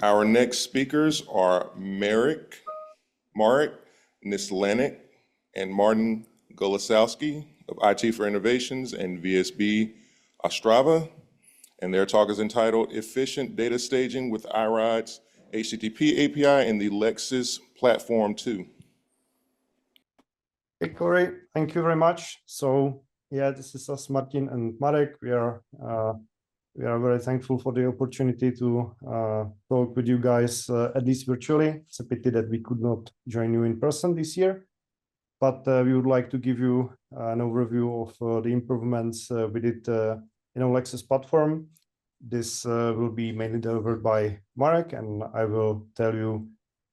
Our next speakers are Marek, Nieslanik, and Martin Golasowski of IT for Innovations and VSB Ostrava. And their talk is entitled Efficient Data Staging with iRODS HTTP API in the LEXIS Platform 2. Hey, Corey, thank you very much. So yeah, this is us, Martin and Marek. We are very thankful for the opportunity to talk with you guys, at least virtually. It's a pity that we could not join you in person this year, but we would like to give you an overview of the improvements we did in our LEXIS platform. This will be mainly delivered by Marek, and I will tell you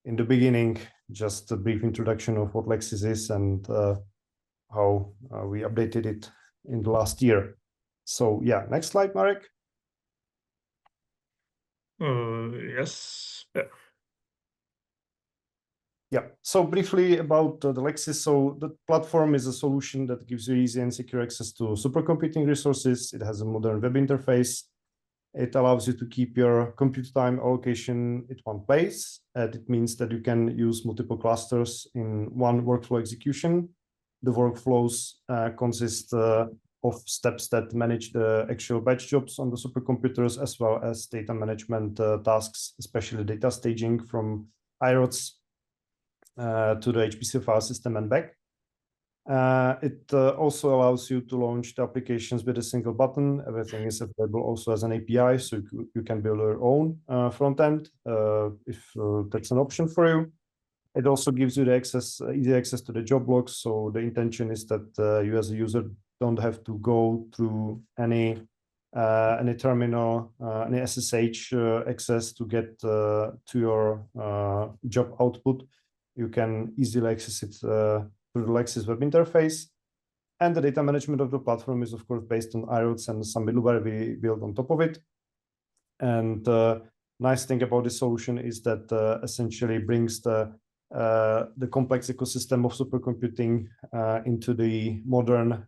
in the beginning just a brief introduction of what LEXIS is and how we updated it in the last year. So yeah, next slide, Marek. Yes. Yeah, so briefly about the LEXIS. So the platform is a solution that gives you easy and secure access to supercomputing resources. It has a modern web interface. It allows you to keep your compute time allocation at one place. It means that you can use multiple clusters in one workflow execution. The workflows consist of steps that manage the actual batch jobs on the supercomputers, as well as data management tasks, especially data staging from iRODS to the HPC file system and back. It also allows you to launch the applications with a single button. Everything is available also as an API, so you can build your own front end if that's an option for you. It also gives you the easy access to the job logs. So the intention is that you as a user don't have to go through any terminal, any SSH access to get to your job output. You can easily access it through the LEXIS web interface. And the data management of the platform is, of course, based on iRODS and some middleware we built on top of it. And the nice thing about this solution is that essentially brings the complex ecosystem of supercomputing into the modern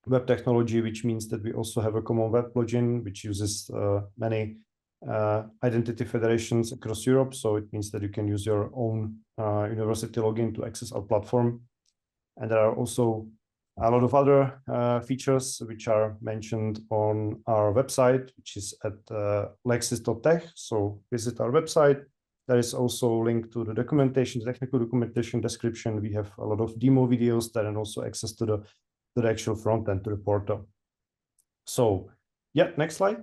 web technology, which means that we also have a common web plugin, which uses many identity federations across Europe. So it means that you can use your own university login to access our platform. And there are also a lot of other features which are mentioned on our website, which is at lexis.tech. So visit our website. There is also a link to the documentation, the technical documentation description. We have a lot of demo videos there and also access to the actual front end, to the portal. So yeah, next slide.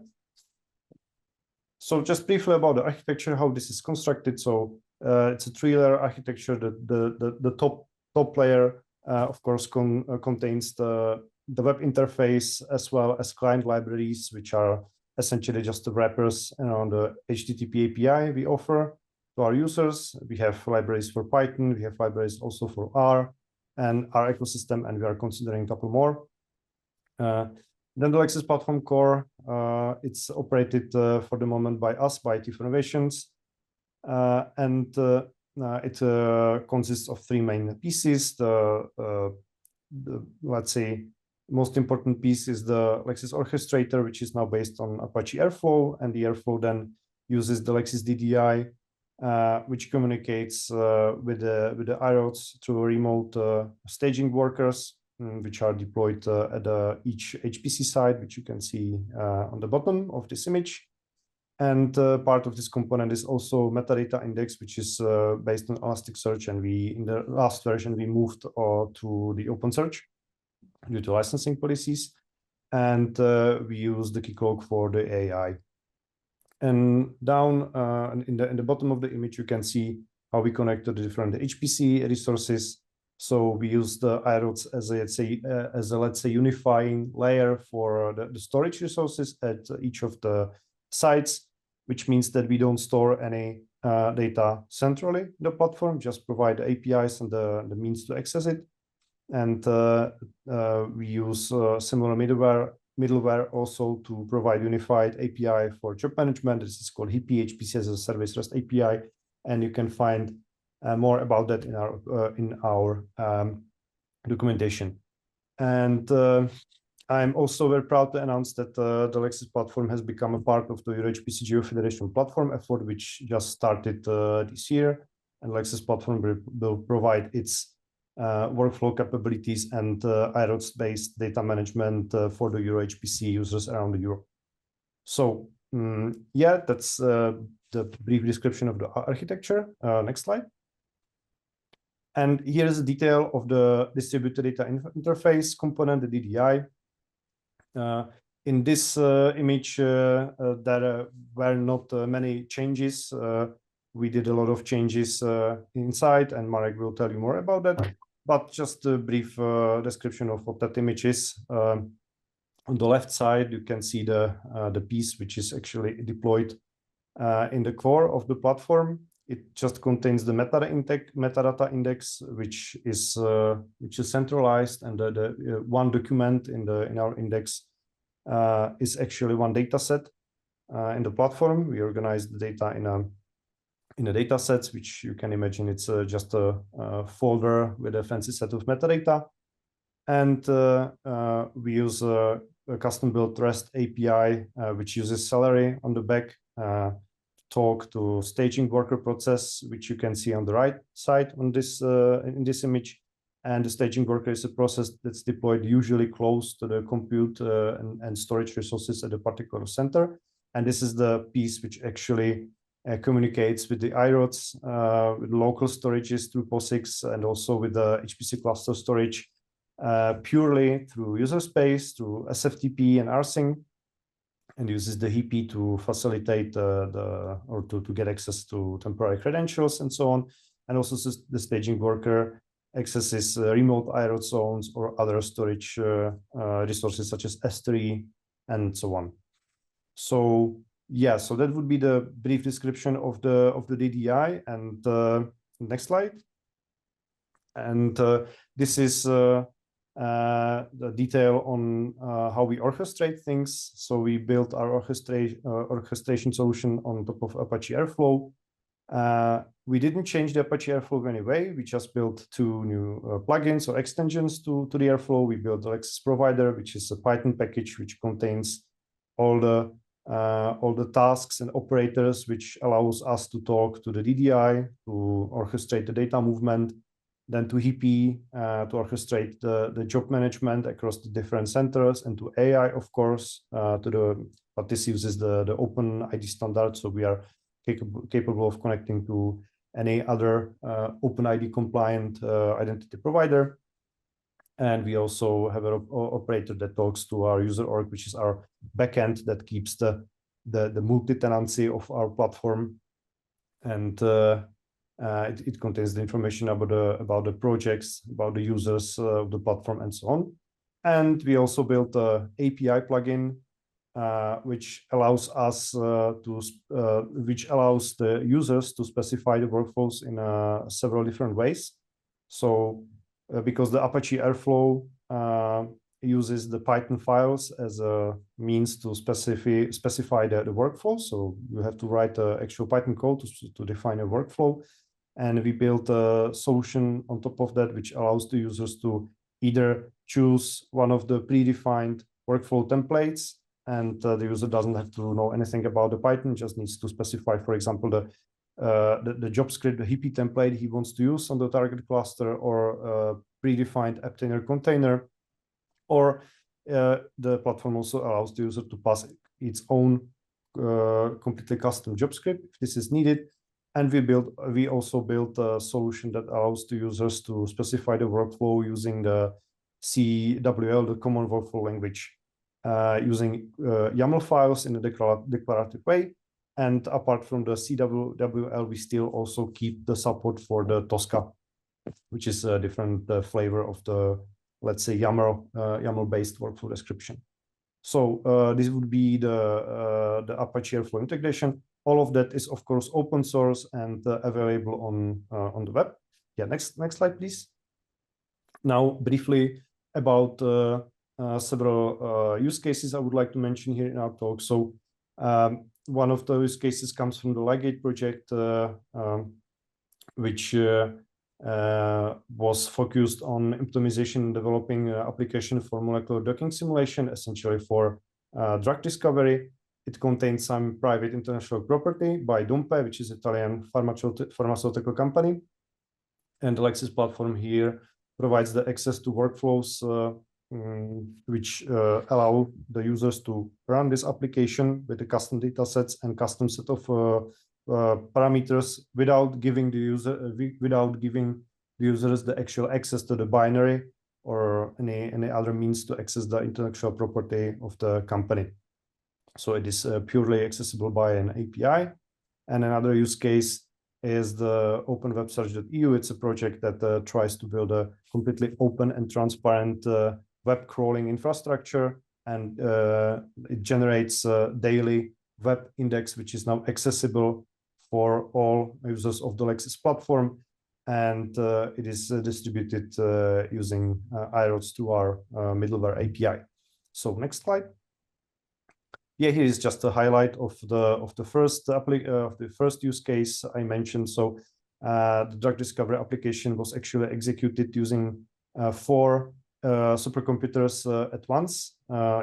So just briefly about the architecture, how this is constructed. So it's a three-layer architecture. The top layer, of course, contains the web interface as well as client libraries, which are essentially just the wrappers around the HTTP API we offer to our users. We have libraries for Python. We have libraries also for R and our ecosystem, and we are considering a couple more. Then the LEXIS Platform Core, it's operated for the moment by us, by IT for Innovations. And it consists of three main pieces. Let's say, most important piece is the LEXIS Orchestrator, which is now based on Apache Airflow. And the Airflow then uses the LEXIS DDI, which communicates with the iRODS through remote staging workers, which are deployed at each HPC site, which you can see on the bottom of this image. And part of this component is also metadata index, which is based on Elasticsearch. And in the last version, we moved to the OpenSearch due to licensing policies. And we use the Keycloak for the AI. And down in the bottom of the image, you can see how we connect to the different HPC resources. So we use the iRODS as a let's say unifying layer for the storage resources at each of the sites, which means that we don't store any data centrally in the platform, just provide the APIs and the means to access it. And we use similar middleware also to provide unified API for job management. This is called HIPI, HPC as a Service REST API, and you can find more about that in our documentation. And I'm also very proud to announce that the LEXIS platform has become a part of the EuroHPC Geofederation platform effort, which just started this year. And LEXIS platform will provide its workflow capabilities and iRODS-based data management for the EuroHPC users around Europe. So yeah, that's the brief description of the architecture. Next slide. And here's the detail of the distributed data interface component, the DDI. In this image, there were not many changes. We did a lot of changes inside, and Marek will tell you more about that. But just a brief description of what that image is. On the left side, you can see the piece which is actually deployed in the core of the platform. It just contains the metadata index, which is centralized, and the one document in our index is actually one data set in the platform. We organize the data in a data sets, which you can imagine it's just a folder with a fancy set of metadata, and we use a custom-built REST API, which uses Celery on the back. Talk to staging worker process, which you can see on the right side on this in this image. And the staging worker is a process that's deployed usually close to the compute and storage resources at a particular center. And this is the piece which actually communicates with the iRODS, with local storages through POSIX, and also with the HPC cluster storage purely through user space, through SFTP and rsync, and uses the HIPI to facilitate to get access to temporary credentials and so on. And also the staging worker accesses remote iROD zones or other storage resources such as S3 and so on. So yeah, so that would be the brief description of the DDI. And next slide. And this is the detail on how we orchestrate things. So we built our orchestration solution on top of Apache Airflow. We didn't change the Apache Airflow in any way. We just built two new plugins or extensions to the Airflow. We built the LEXIS Provider, which is a Python package which contains all the tasks and operators, which allows us to talk to the DDI to orchestrate the data movement, then to HIPI to orchestrate the job management across the different centers, and to AI, of course, but this uses the Open ID standard, so we are capable of connecting to any other Open ID compliant identity provider. And we also have an operator that talks to our user org, which is our backend that keeps the multi-tenancy of our platform. And it contains the information about the projects, about the users of the platform, and so on. And we also built a API plugin, which allows the users to specify the workflows in several different ways. So because the Apache Airflow uses the Python files as a means to specify the workflow. So you have to write actual Python code to define a workflow. And we built a solution on top of that, which allows the users to either choose one of the predefined workflow templates, and the user doesn't have to know anything about the Python, just needs to specify, for example, the job script, the HIPI template he wants to use on the target cluster, or predefined obtainer container, or the platform also allows the user to pass its own completely custom job script if this is needed. And we also built a solution that allows the users to specify the workflow using the CWL, the common workflow language, using YAML files in a declarative way. And apart from the CWL, we still also keep the support for the Tosca, which is a different flavor of the, let's say, YAML-based workflow description. So this would be the Apache Airflow integration. All of that is, of course, open source and available on the web. Yeah, next slide, please. Now, briefly about several use cases I would like to mention here in our talk. So one of those use cases comes from the Ligate project, which was focused on optimization, developing application for molecular docking simulation, essentially for drug discovery. It contains some private intellectual property by Dumpe, which is an Italian pharmaceutical company. And the LEXIS platform here provides the access to workflows which allow the users to run this application with the custom data sets and custom set of parameters without giving the users the actual access to the binary or any other means to access the intellectual property of the company. So it is purely accessible by an API. And another use case is the openwebsearch.eu. It's a project that tries to build a completely open and transparent web crawling infrastructure, and it generates a daily web index, which is now accessible for all users of the LEXIS platform, and it is distributed using iRODS to our middleware API. So next slide. Yeah, here is just a highlight of the first use case I mentioned. So the drug discovery application was actually executed using 4 supercomputers at once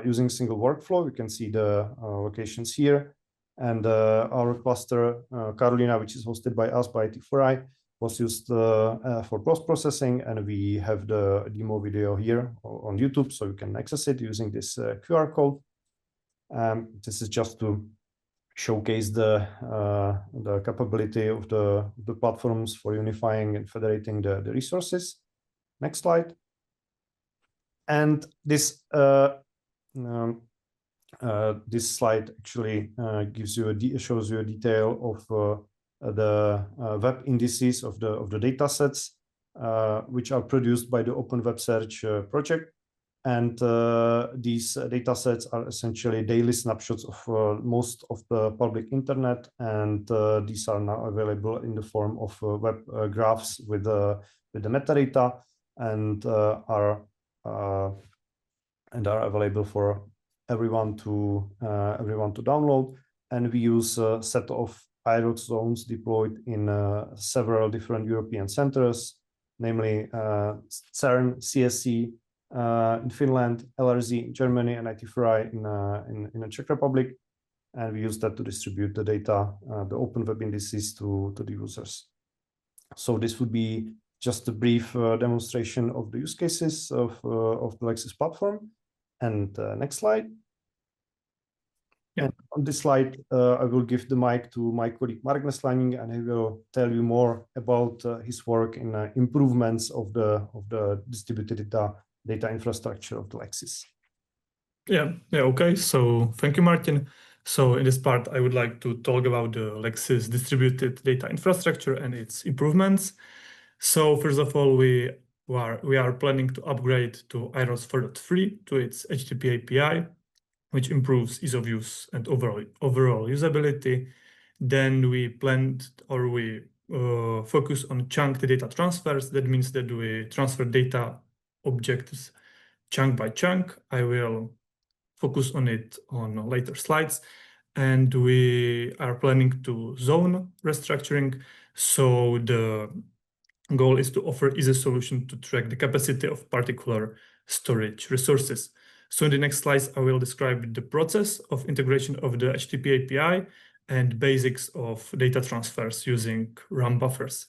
using single workflow. You can see the locations here, and our cluster Carolina, which is hosted by us by IT4I, was used for post-processing, and we have the demo video here on YouTube, so you can access it using this QR code. This is just to showcase the capability of the platforms for unifying and federating the resources. Next slide. And this this slide actually shows you a detail of the web indices of the data sets which are produced by the Open Web Search project. And these data sets are essentially daily snapshots of most of the public internet, and these are now available in the form of web graphs with the metadata, and are available for everyone to download. And we use a set of iRODS zones deployed in several different European centers, namely CERN, CSC in Finland, LRZ in Germany, and IT4I in the Czech Republic. And we use that to distribute the data, the open web indices to the users. So this would be just a brief demonstration of the use cases of the LEXIS platform. And next slide. Yeah. And on this slide, I will give the mic to my colleague Marek Nieslanik, and he will tell you more about his work in improvements of the distributed data infrastructure of the LEXIS. Yeah, okay. So thank you, Martin. So in this part, I would like to talk about the LEXIS distributed data infrastructure and its improvements. So first of all, we are planning to upgrade to iRODS 4.3 to its HTTP API, which improves ease of use and overall usability. Then we focus on chunked data transfers. That means that we transfer data objects chunk by chunk. I will focus on it on later slides. And we are planning to zone restructuring. So the goal is to offer easy solution to track the capacity of particular storage resources. So in the next slides, I will describe the process of integration of the HTTP API and basics of data transfers using RAM buffers.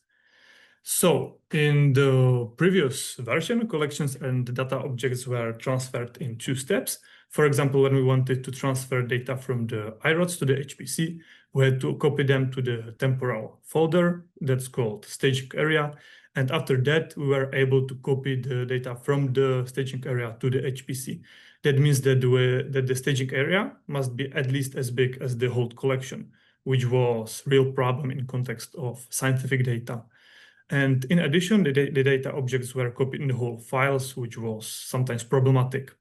So in the previous version, collections and data objects were transferred in 2 steps. For example, when we wanted to transfer data from the iRODS to the HPC, we had to copy them to the temporal folder that's called staging area. And after that, we were able to copy the data from the staging area to the HPC. That means that the staging area must be at least as big as the whole collection, which was a real problem in context of scientific data. And in addition, the data objects were copied in the whole files, which was sometimes problematic.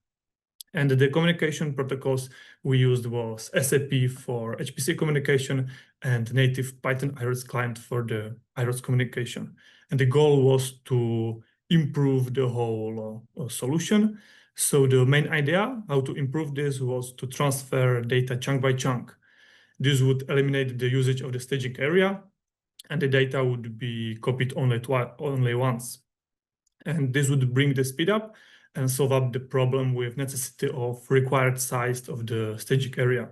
And the communication protocols we used was SAP for HPC communication and native Python iRODS client for the iRODS communication. And the goal was to improve the whole solution. So the main idea how to improve this was to transfer data chunk by chunk. This would eliminate the usage of the staging area and the data would be copied only once. And this would bring the speed up and solve up the problem with necessity of required size of the staging area.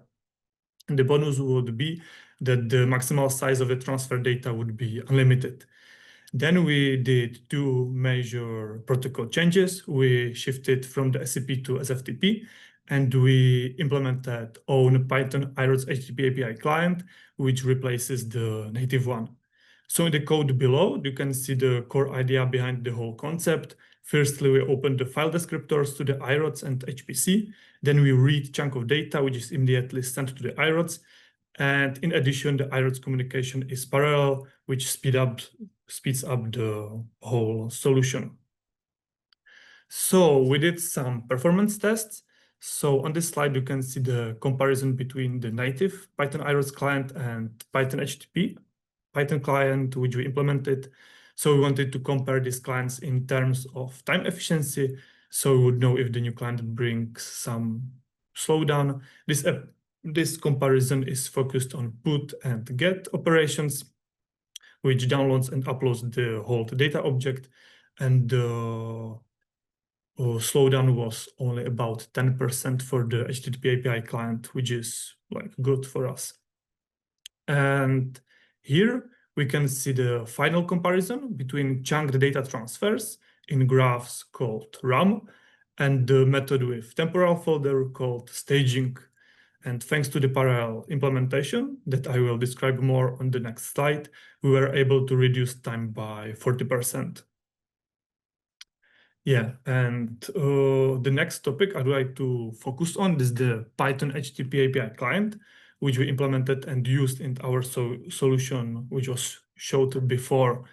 And the bonus would be that the maximal size of the transfer data would be unlimited. Then we did two major protocol changes. We shifted from the SCP to SFTP, and we implemented own Python iRODS HTTP API client, which replaces the native one. So in the code below, you can see the core idea behind the whole concept. Firstly, we open the file descriptors to the iRODS and HPC. Then we read chunk of data, which is immediately sent to the iRODS. And in addition, the iRODS communication is parallel, which speeds up the whole solution. So we did some performance tests. So on this slide, you can see the comparison between the native Python iRODS client and Python HTTP Python client, which we implemented. So we wanted to compare these clients in terms of time efficiency, so we would know if the new client brings some slowdown. This comparison is focused on put and get operations, which downloads and uploads the whole data object, and the slowdown was only about 10% for the HTTP API client, which is like good for us. And here we can see the final comparison between chunked data transfers in graphs called RAM and the method with temporal folder called staging. And thanks to the parallel implementation that I will describe more on the next slide, we were able to reduce time by 40%. Yeah, and the next topic I'd like to focus on is the Python HTTP API client, which we implemented and used in our solution, which was showed before.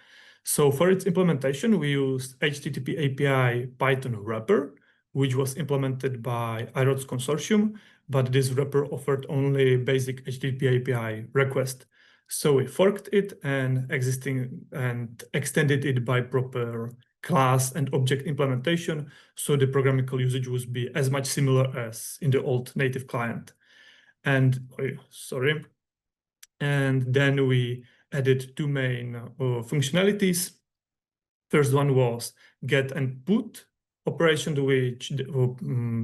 So for its implementation, we used HTTP API Python wrapper, which was implemented by iRODS consortium, but this wrapper offered only basic HTTP API request. So we forked it and extended it by proper class and object implementation, so the programmatical usage would be as much similar as in the old native client. And then we added two main functionalities. First one was get and put operation, which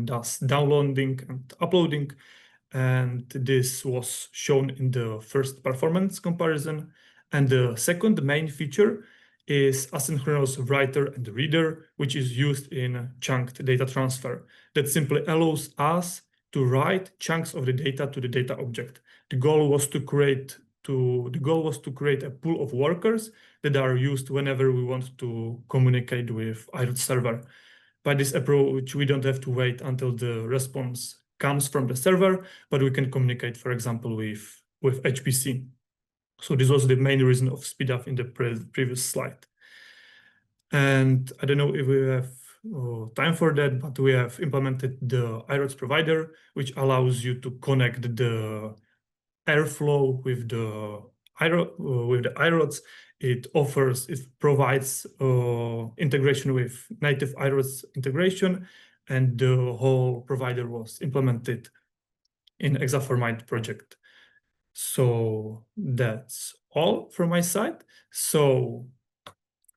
does downloading and uploading. And this was shown in the first performance comparison. And the second main feature is asynchronous writer and reader, which is used in chunked data transfer. That simply allows us to write chunks of the data to the data object. The goal was to create a pool of workers that are used whenever we want to communicate with iRODS server. By this approach, we don't have to wait until the response comes from the server, but we can communicate, for example, with HPC. So this was the main reason of speed up in the previous slide. And I don't know if we have time for that, but we have implemented the iRODS provider, which allows you to connect the Airflow with the iRODS. It provides integration with native iRODS integration, and the whole provider was implemented in Exaformite project. So that's all from my side. So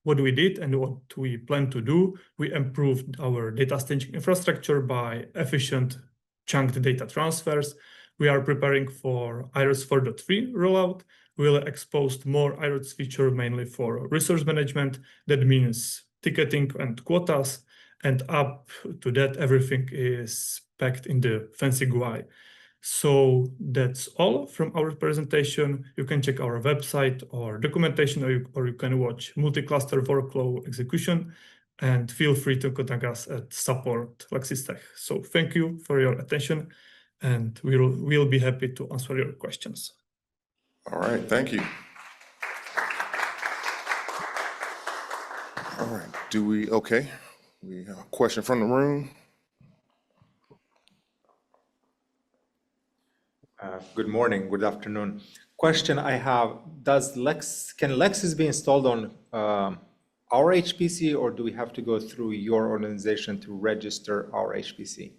what we did and what we plan to do, we improved our data staging infrastructure by efficient chunked data transfers. We are preparing for iRODS 4.3 rollout. We'll expose more iRODS feature mainly for resource management. That means ticketing and quotas. And up to that, everything is packed in the fancy GUI. So that's all from our presentation. You can check our website or documentation, or you can watch multi-cluster workflow execution, and feel free to contact us at support@LEXIS. So thank you for your attention, and we'll be happy to answer your questions. All right, thank you. All right, we have a question from the room. Good morning, good afternoon. Question I have, can LEXIS be installed on our HPC, or do we have to go through your organization to register our HPC?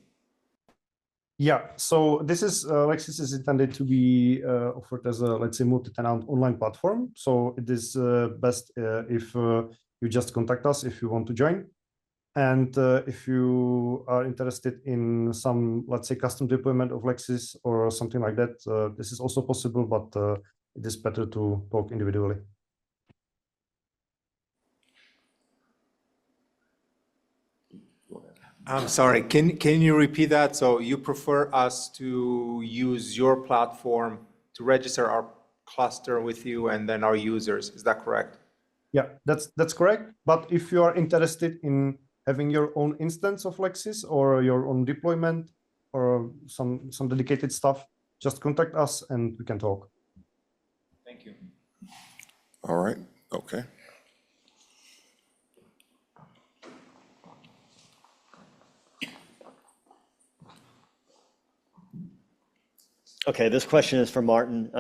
Yeah, so this is LEXIS is intended to be offered as a, let's say, multi-tenant online platform. So it is best if you just contact us if you want to join. And if you are interested in some, let's say, custom deployment of LEXIS or something like that, this is also possible, but it is better to talk individually. I'm sorry, can you repeat that? So you prefer us to use your platform to register our cluster with you and then our users, is that correct? Yeah, that's correct. But if you are interested in having your own instance of LEXIS or your own deployment or some dedicated stuff, just contact us and we can talk. Thank you. All right, okay. Okay, this question is for Martin.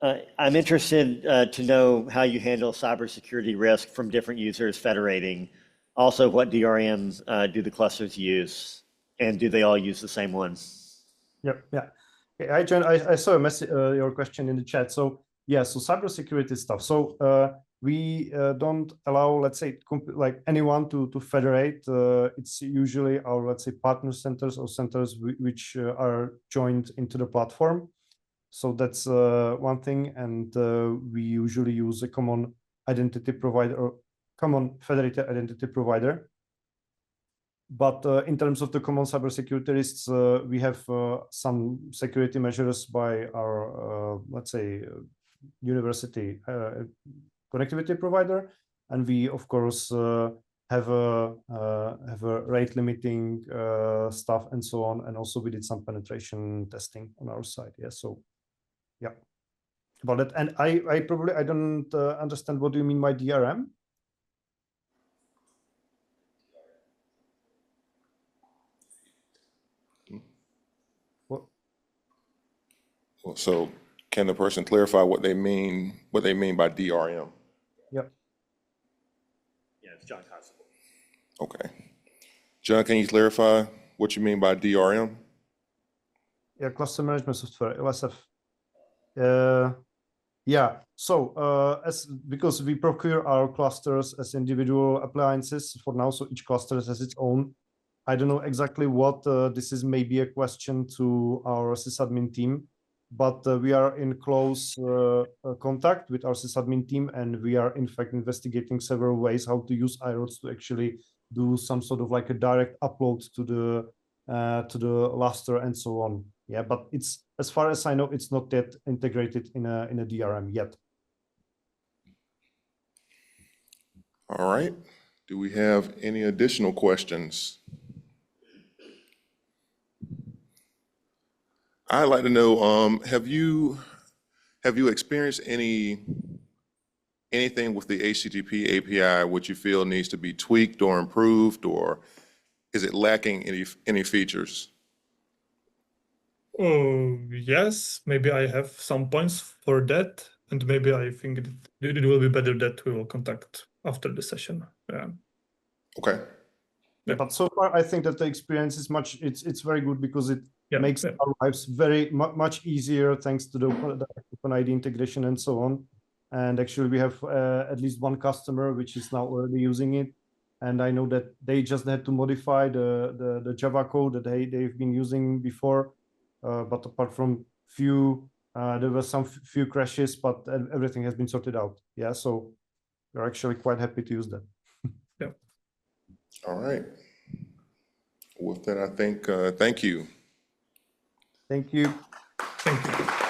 I'm interested to know how you handle cybersecurity risk from different users federating. Also, what DRMs do the clusters use, and do they all use the same one? Yeah. Okay, I saw a message, your question in the chat. So yeah, so cybersecurity stuff. So we don't allow, let's say, like anyone to federate. It's usually our, let's say, partner centers or centers which are joined into the platform. So that's one thing, and we usually use a common identity provider or common federated identity provider. But in terms of the common cybersecurity risks, we have some security measures by our, let's say, university connectivity provider, and we of course have a rate limiting stuff and so on, and also we did some penetration testing on our side. Yeah, so yeah, about it. And I probably I don't understand what do you mean by DRM. Well, so can the person clarify what they mean by DRM? Yep. Yeah, it's John Constable. Okay. John, can you clarify what you mean by DRM? Yeah, cluster management software, LSF. Yeah, so because we procure our clusters as individual appliances for now, so each cluster has its own. I don't know exactly what this is. Maybe a question to our sysadmin team, but we are in close contact with our sysadmin team, and we are in fact investigating several ways how to use iRODS to actually do some sort of like a direct upload to the luster and so on. Yeah, but it's, as far as I know, it's not yet integrated in a DRM yet. All right. Do we have any additional questions? I'd like to know, have you experienced anything with the HTTP API which you feel needs to be tweaked or improved, or is it lacking any features? Oh, yes, maybe I have some points for that, and maybe I think it will be better that we will contact after the session. Yeah. Okay. Yeah, but so far I think that the experience is it's very good because it makes yeah. our lives very much easier thanks to the OpenID integration and so on. And actually we have at least one customer which is now already using it, and I know that they just had to modify the Java code that they've been using before. But apart from there were some few crashes, but everything has been sorted out. Yeah, so we're actually quite happy to use that. Yeah. All right. With that, I think, thank you. Thank you. Thank you.